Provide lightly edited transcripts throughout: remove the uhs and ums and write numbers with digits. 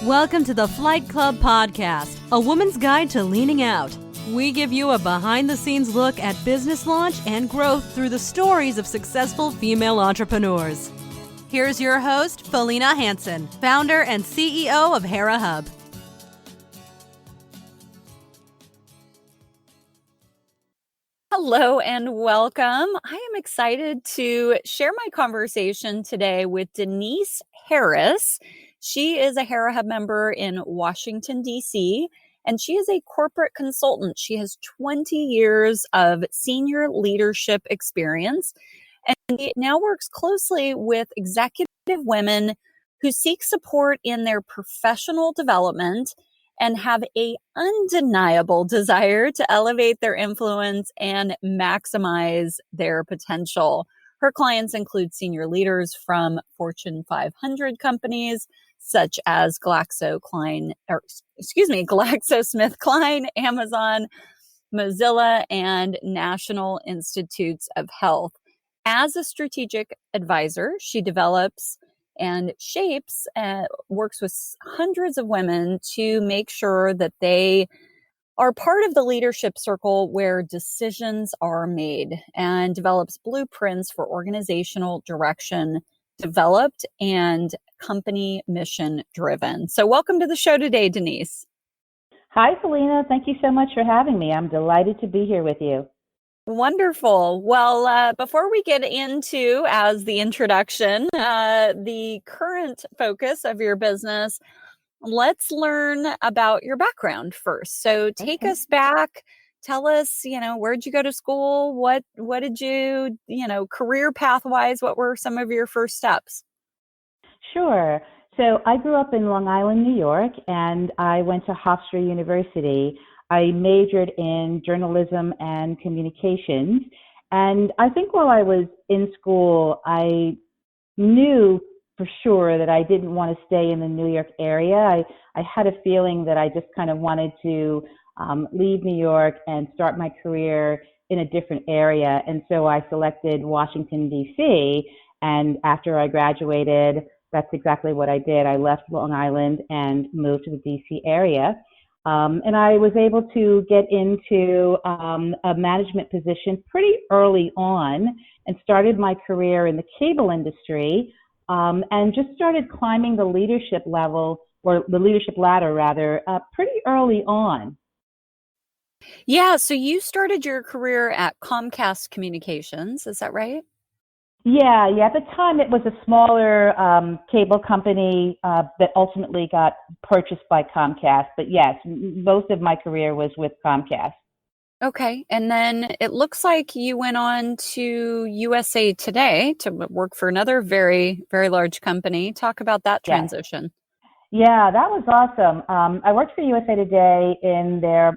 Welcome to the Flight Club Podcast, a woman's guide to leaning out. We give you a behind-the-scenes look at business launch and growth through the stories of successful female entrepreneurs. Here's your host, Felina Hansen, founder and CEO of Hera Hub. Hello and welcome. I am excited to share my conversation today with Denise Harris. She is a Hera Hub member in Washington, D.C., and she is a corporate consultant. She has 20 years of senior leadership experience and now works closely with executive women who seek support in their professional development and have an undeniable desire to elevate their influence and maximize their potential. Her clients include senior leaders from Fortune 500 companies such as GlaxoSmithKline, Amazon, Mozilla, and National Institutes of Health. As a strategic advisor, she develops and shapes, works with hundreds of women to make sure that they are part of the leadership circle where decisions are made, and develops blueprints for organizational direction developed and company mission driven. So welcome to the show today, Denise. Hi, Felina. Thank you so much for having me. I'm delighted to be here with you. Wonderful. Well, before we get into, as the introduction, the current focus of your business, let's learn about your background first. So take us back. Tell us, where'd you go to school? What did you, career path-wise, what were some of your first steps? Sure. So I grew up in Long Island, New York, and I went to Hofstra University. I majored in journalism and communications. And I think while I was in school, I knew for sure that I didn't want to stay in the New York area. I had a feeling that I just kind of wanted to leave New York and start my career in a different area. And so I selected Washington, D.C. And after I graduated, that's exactly what I did. I left Long Island and moved to the D.C. area. And I was able to get into a management position pretty early on and started my career in the cable industry and just started climbing the leadership level, or the leadership ladder rather, pretty early on. Yeah, so you started your career at Comcast Communications, is that right? Yeah. At the time, it was a smaller cable company that ultimately got purchased by Comcast. But yes, most of my career was with Comcast. Okay. And then it looks like you went on to USA Today to work for another very, very large company. Talk about that transition. Yeah, that was awesome. I worked for USA Today in their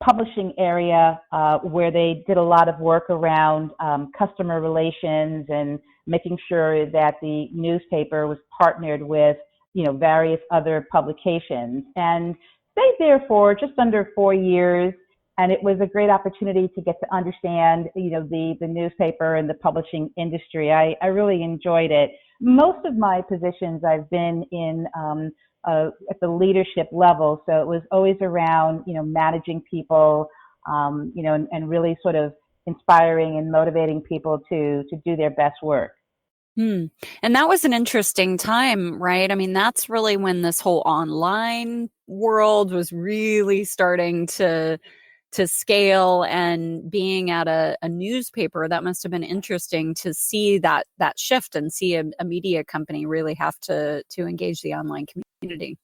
publishing area, where they did a lot of work around customer relations and making sure that the newspaper was partnered with, various other publications, and stayed there for just under 4 years. And it was a great opportunity to get to understand, the newspaper and the publishing industry. I really enjoyed it. Most of my positions I've been in at the leadership level. So it was always around, managing people, and really sort of inspiring and motivating people to do their best work. And that was an interesting time, right? I mean, that's really when this whole online world was really starting to scale, and being at a newspaper, that must have been interesting to see that shift and see a media company really have to engage the online community.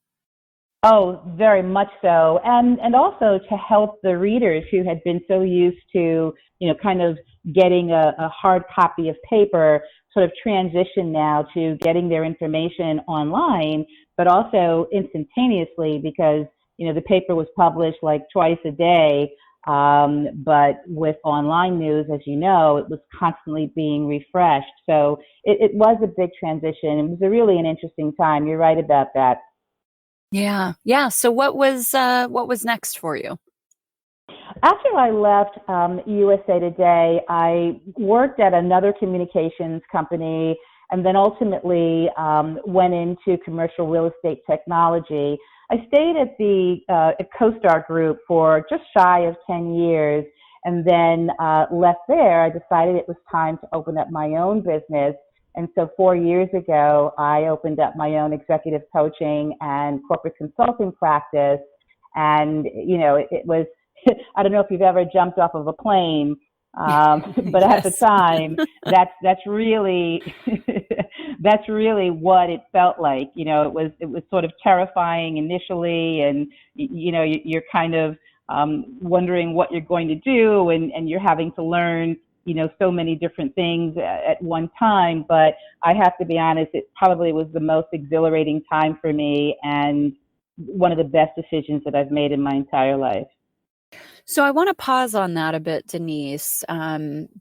Oh, very much so. And also to help the readers who had been so used to, kind of getting a hard copy of paper, sort of transition now to getting their information online, but also instantaneously, because, the paper was published like twice a day. But with online news, as you know, it was constantly being refreshed. So it was a big transition. It was really an interesting time. You're right about that. Yeah. So what was next for you? After I left USA Today, I worked at another communications company, and then ultimately went into commercial real estate technology. I stayed at the CoStar Group for just shy of 10 years, and then left there. I decided it was time to open up my own business. And so 4 years ago, I opened up my own executive coaching and corporate consulting practice. And, it was, I don't know if you've ever jumped off of a plane, but at the time, that's really, that's really what it felt like. It was sort of terrifying initially, and, you're kind of wondering what you're going to do, and you're having to learn, so many different things at one time. But I have to be honest, it probably was the most exhilarating time for me, and one of the best decisions that I've made in my entire life. So I want to pause on that a bit, Denise,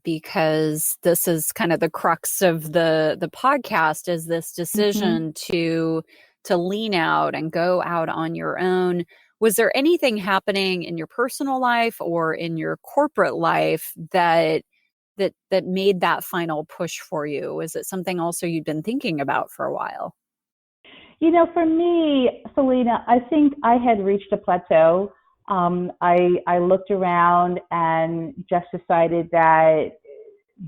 because this is kind of the crux of the podcast, is this decision to lean out and go out on your own. Was there anything happening in your personal life or in your corporate life that made that final push for you? Is it something also you'd been thinking about for a while? For me, Selena, I think I had reached a plateau. I looked around and just decided that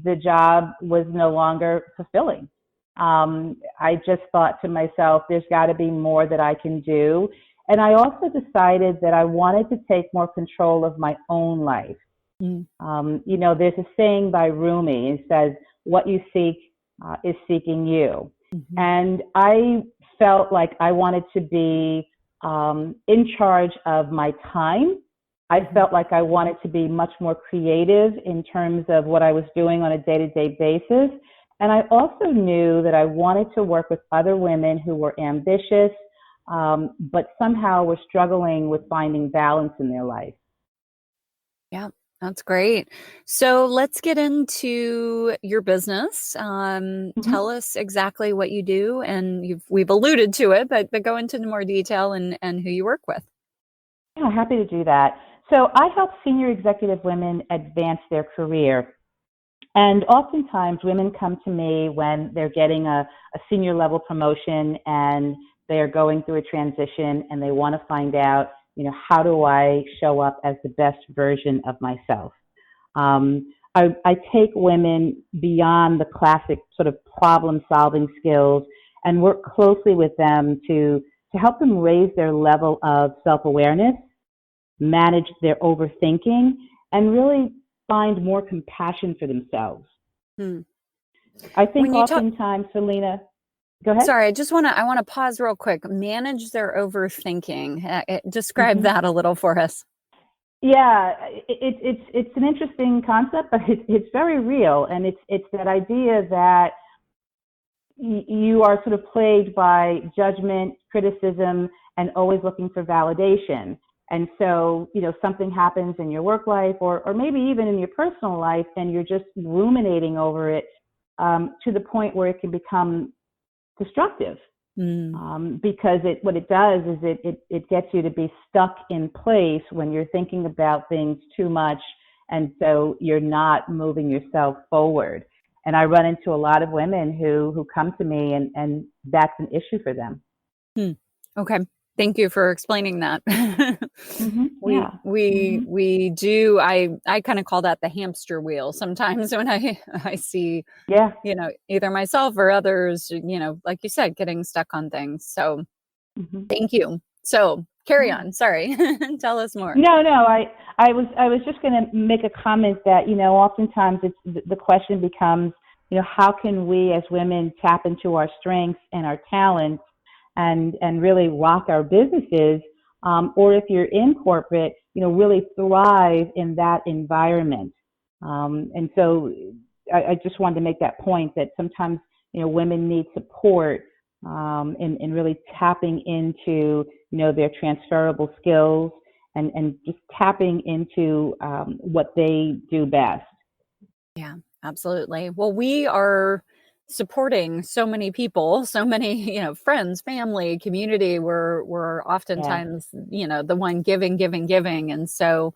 the job was no longer fulfilling. I just thought to myself, there's got to be more that I can do. And I also decided that I wanted to take more control of my own life. There's a saying by Rumi. It says, what you seek is seeking you. And I felt like I wanted to be in charge of my time. I felt like I wanted to be much more creative in terms of what I was doing on a day-to-day basis. And I also knew that I wanted to work with other women who were ambitious, but somehow were struggling with finding balance in their life. Yeah, that's great. So let's get into your business. Tell us exactly what you do, and we've alluded to it, but go into more detail and who you work with. Yeah, happy to do that. So I help senior executive women advance their career. And oftentimes women come to me when they're getting a senior level promotion and they're going through a transition, and they want to find out, how do I show up as the best version of myself? I take women beyond the classic sort of problem-solving skills and work closely with them to help them raise their level of self-awareness, manage their overthinking, and really find more compassion for themselves. I think oftentimes, Selena, go ahead. Sorry, I want to pause real quick. Manage their overthinking. Describe that a little for us. Yeah, it's an interesting concept, but it's very real, and it's that idea that you are sort of plagued by judgment, criticism, and always looking for validation. And so, something happens in your work life, or maybe even in your personal life, and you're just ruminating over it to the point where it can become destructive. Because what it does is it gets you to be stuck in place when you're thinking about things too much, and so you're not moving yourself forward. And I run into a lot of women who come to me, and that's an issue for them. Okay. Thank you for explaining that. Yeah. We do. I kind of call that the hamster wheel sometimes when I see, either myself or others, like you said, getting stuck on things. So thank you. So carry on. Sorry. Tell us more. No. I was just going to make a comment that, oftentimes the question becomes, how can we as women tap into our strengths and our talents and really rock our businesses, or if you're in corporate, really thrive in that environment. And so I just wanted to make that point that sometimes, women need support in really tapping into, their transferable skills and just tapping into what they do best. Yeah, absolutely. Well, we are supporting so many people, so many, friends, family, community. We're oftentimes, the one giving. And so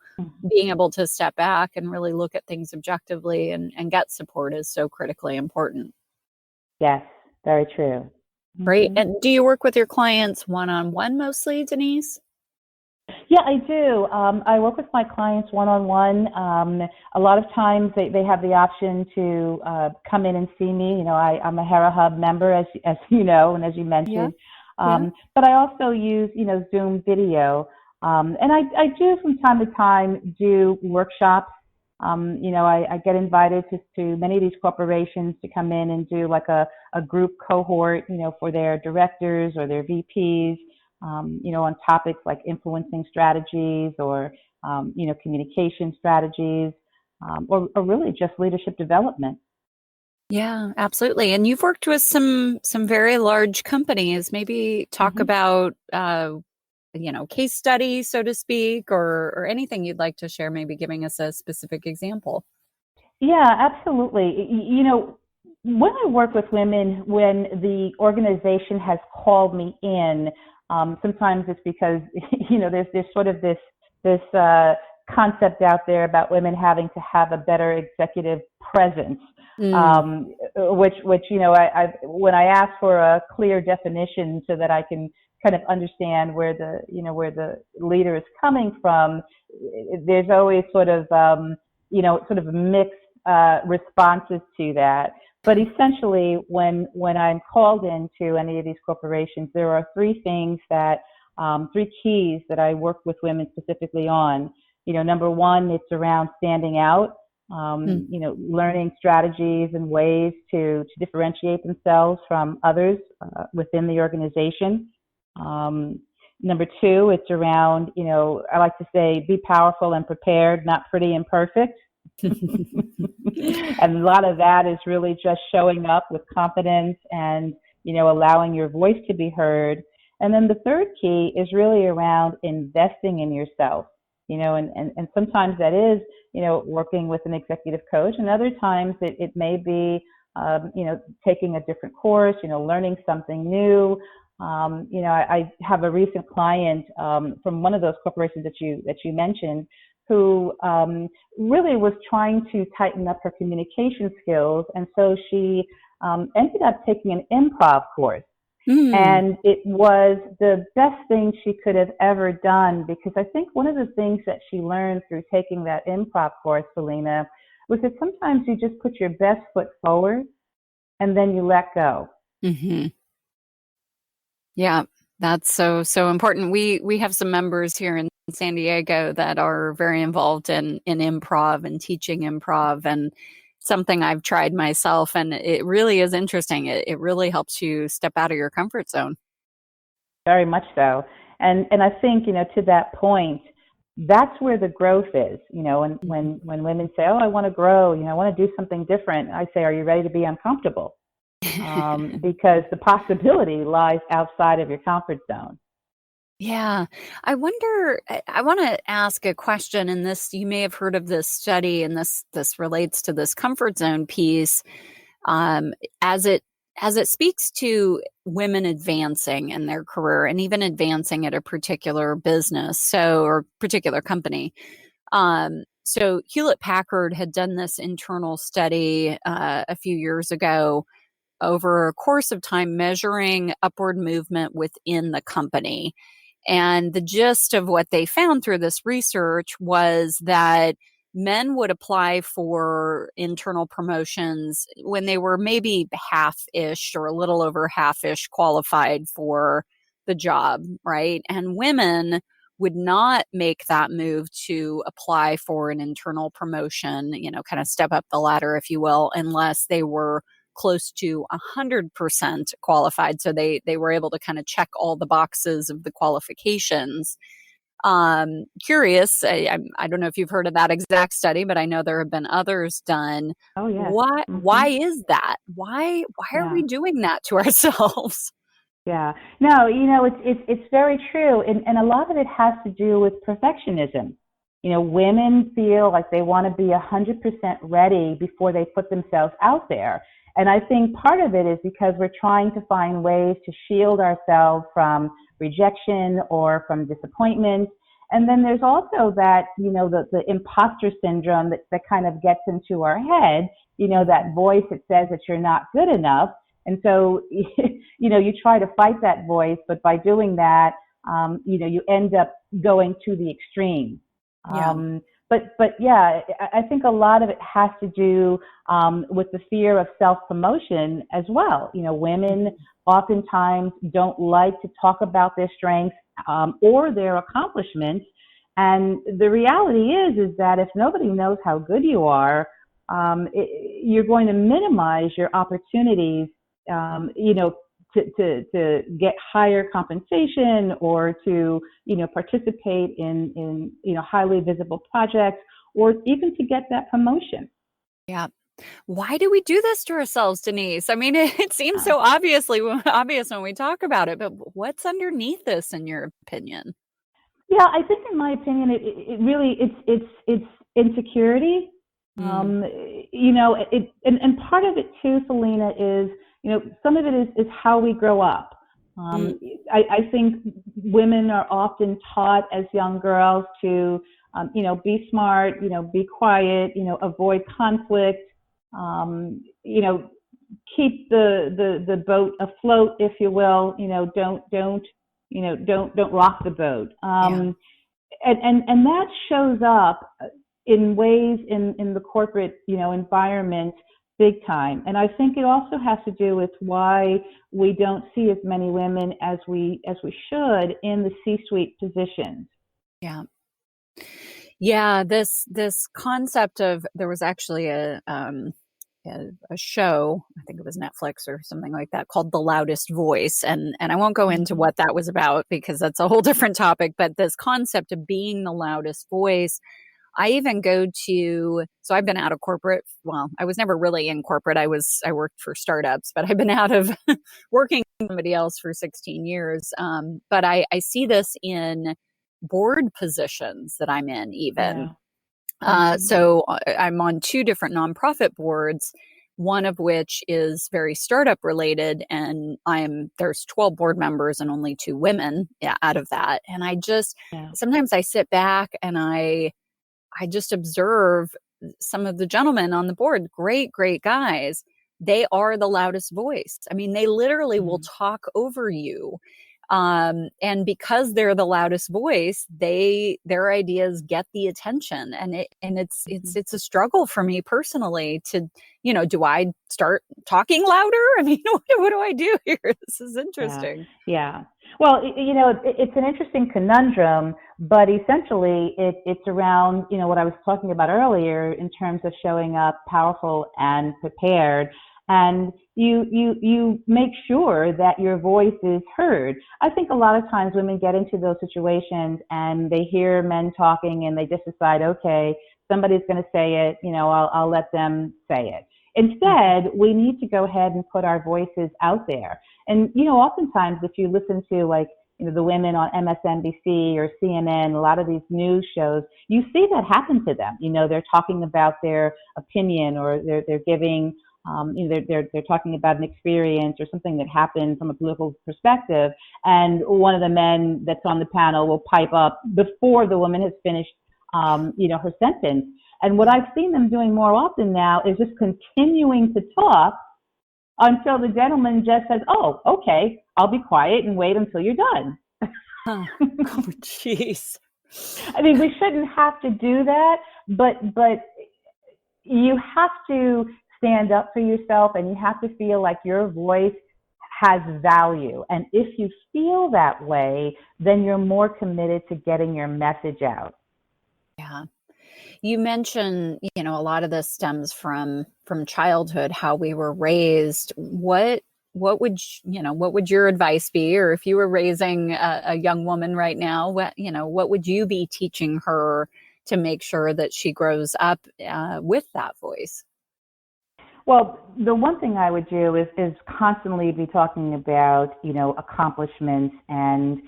being able to step back and really look at things objectively and get support is so critically important. Yes, Very true. Great. Mhm. And do you work with your clients one-on-one mostly, Denise? Yeah, I do. I work with my clients one-on-one. A lot of times they have the option to come in and see me. I'm a Hera Hub member, as you know, and as you Yeah. mentioned. Yeah. But I also use, Zoom video. And I do from time to time do workshops. I get invited to many of these corporations to come in and do like a group cohort, for their directors or their VPs, on topics like influencing strategies or, communication strategies, or really just leadership development. Yeah, absolutely. And you've worked with some very large companies. Maybe talk Mhm. about case study, so to speak, or anything you'd like to share, maybe giving us a specific example. Yeah, absolutely. When I work with women, when the organization has called me in, sometimes it's because there's sort of this concept out there about women having to have a better executive presence, Mm. which I when I ask for a clear definition so that I can kind of understand where the leader is coming from, there's always sort of mixed responses to that. But essentially, when I'm called into any of these corporations, there are three keys that I work with women specifically on. Number one, it's around standing out. Mm. Learning strategies and ways to differentiate themselves from others within the organization. Um, Number two, it's around, I like to say, be powerful and prepared, not pretty and perfect. And a lot of that is really just showing up with confidence and, allowing your voice to be heard. And then the third key is really around investing in yourself, and sometimes that is, working with an executive coach, and other times it may be, taking a different course, learning something new. I have a recent client from one of those corporations that you mentioned, who really was trying to tighten up her communication skills, and so she ended up taking an improv course. Mm. And it was the best thing she could have ever done, because I think one of the things that she learned through taking that improv course, Selena, was that sometimes you just put your best foot forward and then you let go. Hmm. Yeah, that's so important. We have some members here in San Diego that are very involved in improv and teaching improv, and something I've tried myself, and it really is interesting. It really helps you step out of your comfort zone. Very much so. And I think, to that point, that's where the growth is. When Mhm. when women say, "Oh, I want to grow, I want to do something different," I say, "Are you ready to be uncomfortable?" Because the possibility lies outside of your comfort zone. Yeah. I wonder, I want to ask a question, and this, you may have heard of this study, and this relates to this comfort zone piece. um, as it speaks to women advancing in their career and even advancing at a particular business, or particular company. So Hewlett Packard had done this internal study a few years ago, over a course of time, measuring upward movement within the company. And the gist of what they found through this research was that men would apply for internal promotions when they were maybe half-ish or a little over half-ish qualified for the job, right? And women would not make that move to apply for an internal promotion, kind of step up the ladder, if you will, unless they were close to 100% qualified. So they were able to kind of check all the boxes of the qualifications. Curious, I don't know if you've heard of that exact study, but I know there have been others done. Oh, yes. Why is that? Why are we Yeah. doing that to ourselves? Yeah. No, it's very true, and a lot of it has to do with perfectionism. Women feel like they want to be 100% ready before they put themselves out there. And I think part of it is because we're trying to find ways to shield ourselves from rejection or from disappointment. And then there's also that, the imposter syndrome that kind of gets into our head, that voice that says that you're not good enough. And so, you try to fight that voice, but by doing that, you end up going to the extreme. Yeah. But yeah, I think a lot of it has to do with the fear of self-promotion as well. Women oftentimes don't like to talk about their strengths or their accomplishments. And the reality is that if nobody knows how good you are, you're going to minimize your opportunities, to get higher compensation or to, participate in, highly visible projects or even to get that promotion. Yeah. Why do we do this to ourselves, Denise? I mean, it seems Uh, so obvious when we talk about it, but what's underneath this, in your opinion? Yeah, I think in my opinion, it really it's insecurity. Mm, And part of it too, Selena, is some of it is how we grow up. mm, Um, I think women are often taught as young girls to be smart, be quiet, avoid conflict, you know, keep the boat afloat, if you will. Don't rock the boat. yeah. And that shows up in ways in the corporate environment big time. And I think it also has to do with why we don't see as many women as we should in the C-suite positions. Yeah. Yeah, this concept of, there was actually a show, I think it was Netflix or something like that, called The Loudest Voice, and I won't go into Mhm. what that was about because that's a whole different topic, but this concept of being the loudest voice. I even go to, so I've been out of corporate. Well, I was never really in corporate. I worked for startups, but I've been out of working for somebody else for 16 years. But I see this in board positions that I'm in, even. Yeah. Hmm. I'm on two different nonprofit boards, one of which is very startup related, and there's 12 board members and only two women, yeah, out of that. And Yeah. sometimes I sit back and I just observe some of the gentlemen on the board, great, great guys. They are the loudest voice. I mean, they literally will Mhm. talk over you. And because they're the loudest voice, their ideas get the attention. And Mhm. it's a struggle for me personally to, do I start talking louder? I mean, what do I do here? This is Yeah, interesting. yeah. Well, it's an interesting conundrum, but essentially it's around, what I was talking about earlier in terms of showing up powerful and prepared. And you make sure that your voice is heard. I think a lot of times women get into those situations and they hear men talking and they just decide, okay, somebody's going to say it, I'll let them say it. Mhm. Instead, we need to go ahead and put our voices out there. And oftentimes, if you listen to like the women on MSNBC or CNN, a lot of these news shows, you see that happen to them. They're talking about their opinion, or they're giving, they're talking about an experience or something that happened from a political perspective, and one of the men that's on the panel will pipe up before the woman has finished, her sentence. And what I've seen them doing more often now is just continuing to talk until the gentleman just says, "Oh, okay, I'll be quiet and wait until you're done." Huh. Oh, jeez. I mean, we shouldn't have to do that, but you have to stand up for yourself, and you have to feel like your voice has value. And if you feel that way, then you're more committed to getting your message out. Yeah. You mentioned, a lot of this stems from childhood, how we were raised. What would your advice be, or if you were raising a young woman right now, what would you be teaching her to make sure that she grows up with that voice? Well, the one thing I would do is constantly be talking about, accomplishments and,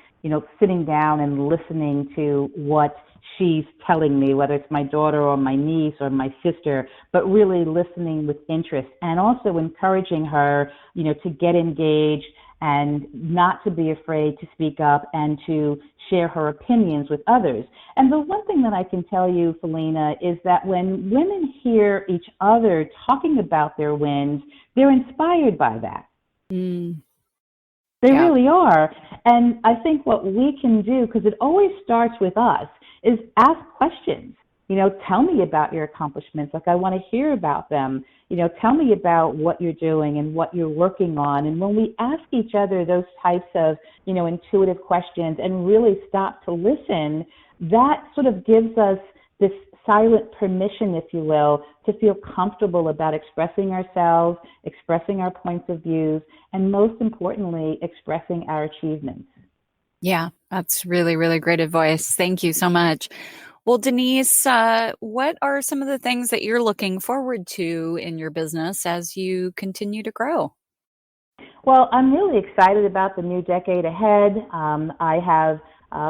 sitting down and listening to what she's telling me, whether it's my daughter or my niece or my sister, but really listening with interest and also encouraging her, to get engaged and not to be afraid to speak up and to share her opinions with others. And the one thing that I can tell you, Felina, is that when women hear each other talking about their wins, they're inspired by that. Mm, They yeah. really are. And I think what we can do, because it always starts with us, is ask questions. Tell me about your accomplishments. Like, I want to hear about them. Tell me about what you're doing and what you're working on. And when we ask each other those types of, intuitive questions and really stop to listen, that sort of gives us this silent permission, if you will, to feel comfortable about expressing ourselves, expressing our points of views, and most importantly, expressing our achievements. Yeah, that's really, really great advice. Thank you so much. Well, Denise, what are some of the things that you're looking forward to in your business as you continue to grow? Well, I'm really excited about the new decade ahead. I have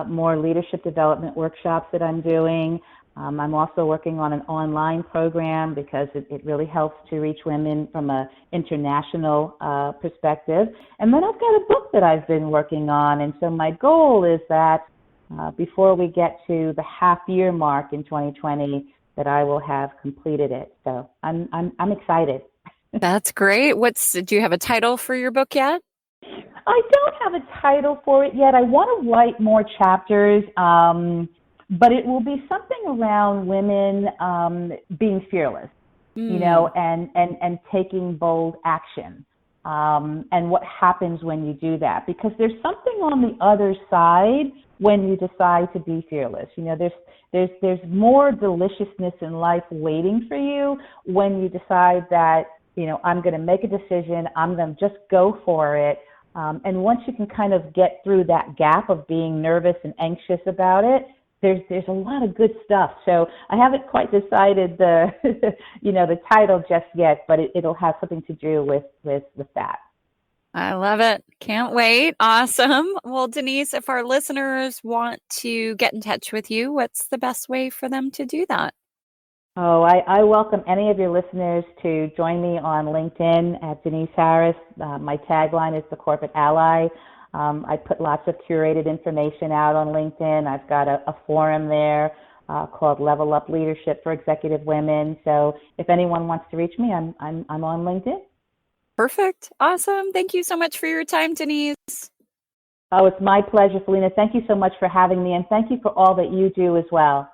more leadership development workshops that I'm doing. I'm also working on an online program because it really helps to reach women from an international perspective. And then I've got a book that I've been working on. And so my goal is that before we get to the half-year mark in 2020, that I will have completed it. So I'm excited. That's great. Do you have a title for your book yet? I don't have a title for it yet. I want to write more chapters, but it will be something around women being fearless, and taking bold action, and what happens when you do that. Because there's something on the other side when you decide to be fearless. There's more deliciousness in life waiting for you when you decide that, I'm going to make a decision, I'm going to just go for it. And once you can kind of get through that gap of being nervous and anxious about it, there's a lot of good stuff. So I haven't quite decided the the title just yet, but it'll have something to do with that. I love it. Can't wait. Awesome. Well, Denise, if our listeners want to get in touch with you, what's the best way for them to do that? Oh, I welcome any of your listeners to join me on LinkedIn at Denise Harris. My tagline is the corporate ally. I put lots of curated information out on LinkedIn. I've got a forum there called Level Up Leadership for Executive Women. So if anyone wants to reach me, I'm on LinkedIn. Perfect. Awesome. Thank you so much for your time, Denise. Oh, it's my pleasure, Felina. Thank you so much for having me, and thank you for all that you do as well.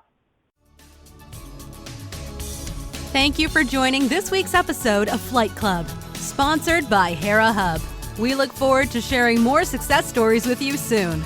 Thank you for joining this week's episode of Flight Club, sponsored by Hera Hub. We look forward to sharing more success stories with you soon.